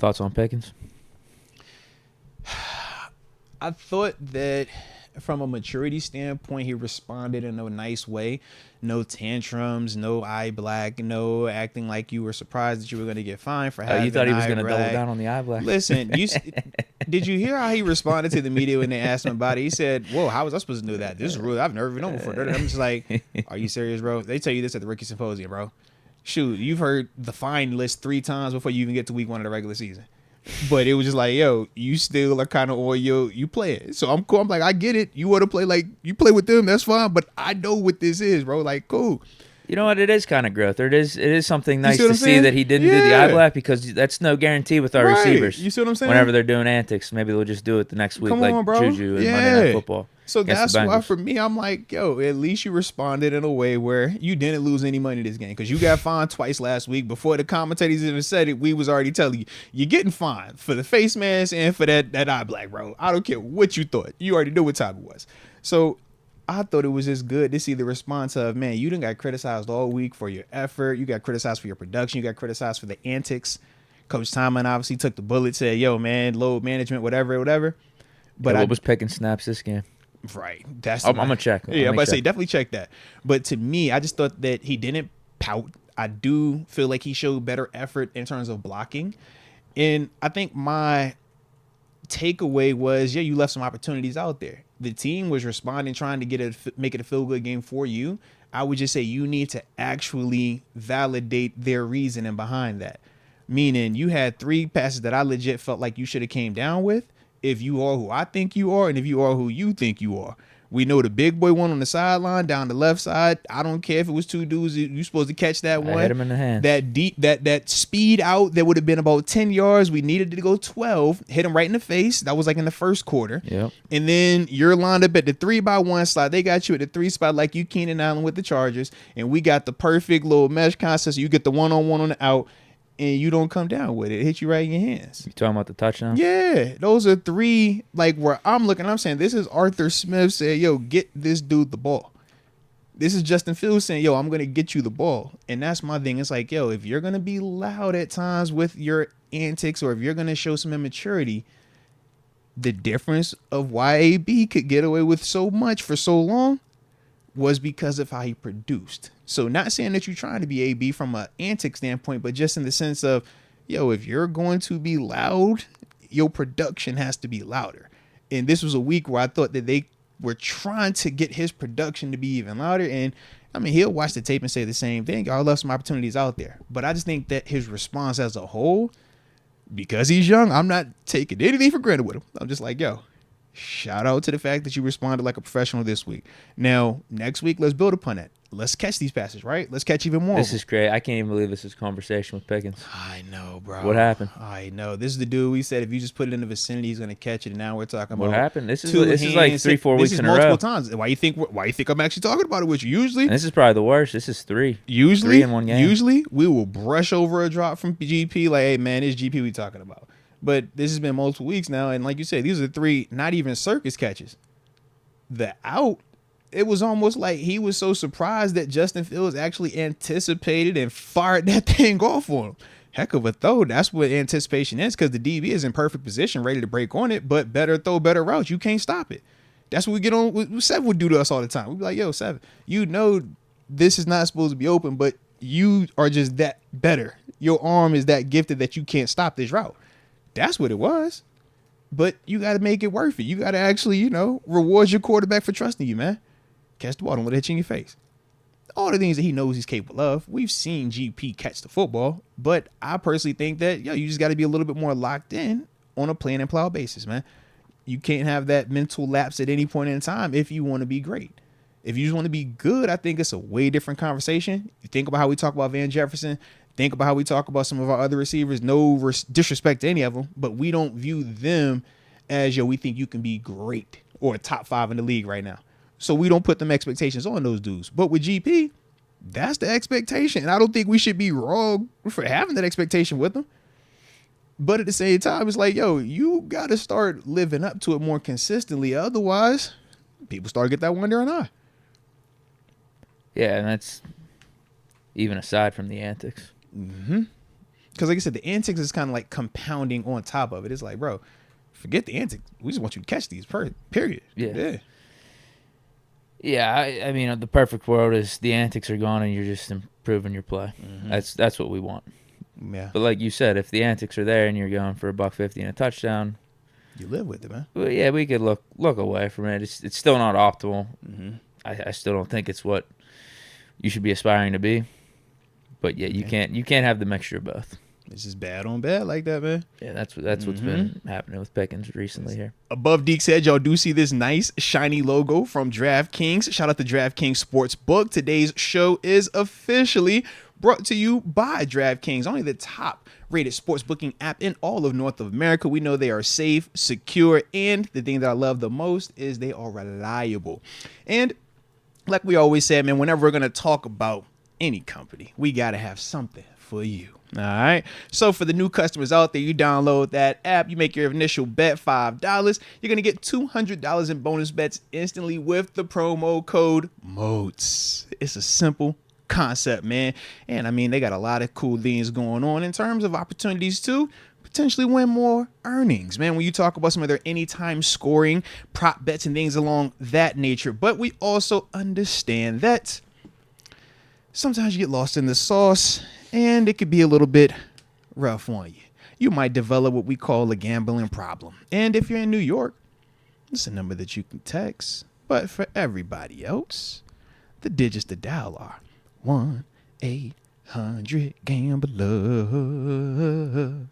Thoughts on Pickens? I thought that from a maturity standpoint, he responded in a nice way. No tantrums, no eye black, no acting like you were surprised that you were going to get fined for having You thought he was going to double down on the eye black? Listen, did you hear how he responded to the media when they asked him about it? He said, "Whoa, how was I supposed to know that? This is rule I've never even known before." I'm just like, "Are you serious, bro? They tell you this at the rookie symposium, bro. Shoot, you've heard the fine list 3 times before you even get to week 1 of the regular season." But it was just like, yo, you still are kind of on you play it. So I'm cool. I'm like, I get it. You want to play like you play with them, that's fine. But I know what this is, bro. Like, cool. You know what? It is kind of growth. It is something nice to see saying? that he didn't do the eye black, because that's no guarantee with our receivers. You see what I'm saying? Whenever they're doing antics, maybe they'll just do it the next week, Come on, like bro. Juju and Monday Night Football. So that's the why Bengals. for me, I'm like, yo, at least you responded in a way where you didn't lose any money this game, because you got fined twice last week. Before the commentators even said it, we was already telling you, you're getting fined for the face mask and for that eye black, bro. I don't care what you thought. You already knew what time it was. So I thought it was just good to see the response of, man, you done got criticized all week for your effort. You got criticized for your production. You got criticized for the antics. Coach Tomlin obviously took the bullet, said, yo, man, load management, whatever. But what was Pickens snaps this game? Right. That's I'm going to check. Yeah, I'm about to say, definitely check that. But to me, I just thought that he didn't pout. I do feel like he showed better effort in terms of blocking. And I think my takeaway was, you left some opportunities out there. The team was responding, trying to make it a feel-good game for you. I would just say you need to actually validate their reasoning behind that. Meaning you had 3 passes that I legit felt like you should have came down with. If you are who I think you are, and if you are who you think you are. We know the big boy one on the sideline, down the left side. I don't care if it was 2 dudes. You're supposed to catch that one. I hit him in the hands. That deep, that speed out that would have been about 10 yards. We needed to go 12. Hit him right in the face. That was like in the first quarter. Yep. And then you're lined up at the 3-by-1 slot. They got you at the 3 spot like you Keenan Allen with the Chargers. And we got the perfect little mesh concept. So you get the one-on-one on the out. And you don't come down with it. It hits you right in your hands. You talking about the touchdown? Yeah. Those are 3, like, where I'm looking, I'm saying, this is Arthur Smith saying, yo, get this dude the ball. This is Justin Fields saying, yo, I'm going to get you the ball. And that's my thing. It's like, yo, if you're going to be loud at times with your antics, or if you're going to show some immaturity, the difference of why AB could get away with so much for so long was because of how he produced. So not saying that you're trying to be AB from an antic standpoint, but just in the sense of, yo, if you're going to be loud, your production has to be louder. And this was a week where I thought that they were trying to get his production to be even louder. And I mean, he'll watch the tape and say the same thing. Y'all left some opportunities out there. But I just think that his response as a whole, because he's young, I'm not taking anything for granted with him. I'm just like, yo, shout out to the fact that you responded like a professional this week. Now, next week, let's build upon that. Let's catch these passes, right? Let's catch even more. This is great. I can't even believe this is a conversation with Pickens. I know, bro. What happened? I know. This is the dude we said if you just put it in the vicinity, he's going to catch it. And now we're talking about what happened. This is like 3-4 weeks in a row. Multiple times. Why you think I'm actually talking about it with you? Usually, and this is probably the worst. This is 3. Usually, 3 in one game. Usually, we will brush over a drop from GP. Like, hey man, this GP we talking about. But this has been multiple weeks now, and like you said, these are 3 not even circus catches. The out, it was almost like he was so surprised that Justin Fields actually anticipated and fired that thing off on him. Heck of a throw. That's what anticipation is, because the DB is in perfect position, ready to break on it, but better throw, better routes. You can't stop it. That's what we get on. Seven would do to us all the time. We'd be like, yo, Seven, you know this is not supposed to be open, but you are just that better. Your arm is that gifted that you can't stop this route. That's what it was. But you got to make it worth it. You got to actually, reward your quarterback for trusting you, man. Catch the ball. Don't let it hit you in your face. All the things that he knows he's capable of. We've seen GP catch the football. But I personally think that, you just got to be a little bit more locked in on a plan and plow basis, man. You can't have that mental lapse at any point in time if you want to be great. If you just want to be good, I think it's a way different conversation. You think about how we talk about Van Jefferson. Think about how we talk about some of our other receivers. No disrespect to any of them, but we don't view them as, we think you can be great or a top 5 in the league right now. So we don't put them expectations on those dudes. But with GP, that's the expectation. And I don't think we should be wrong for having that expectation with them. But at the same time, it's like, you got to start living up to it more consistently. Otherwise, people start to get that wondering eye. Yeah, and that's even aside from the antics. Mm-hmm. Because like I said, the antics is kind of like compounding on top of it. It's like, bro, forget the antics. We just want you to catch these. Period. Yeah. Yeah, I mean, the perfect world is the antics are gone and you're just improving your play. That's what we want. Yeah. But like you said, if the antics are there and you're going for $150 and a touchdown, you live with it, man. Well, yeah, we could look away from it. It's still not optimal. I still don't think it's what you should be aspiring to be. But yeah, you can't have the mixture of both. It's just bad on bad like that, man. Yeah, that's what's been happening with Pickens recently here. Above Deke's head, y'all do see this nice shiny logo from DraftKings. Shout out to DraftKings Sportsbook. Today's show is officially brought to you by DraftKings, only the top rated sports booking app in all of North America. We know they are safe, secure, and the thing that I love the most is they are reliable. And like we always say, man, whenever we're going to talk about any company, we got to have something for you. All right. So for the new customers out there, you download that app, you make your initial bet $5. You're going to get $200 in bonus bets instantly with the promo code MOATS. It's a simple concept, man. And I mean, they got a lot of cool things going on in terms of opportunities to potentially win more earnings, man, when you talk about some of their anytime scoring prop bets and things along that nature. But we also understand that sometimes you get lost in the sauce and it could be a little bit rough on you. You might develop what we call a gambling problem. And if you're in New York, it's a number that you can text. But for everybody else, the digits to dial are 1-800-GAMBLER.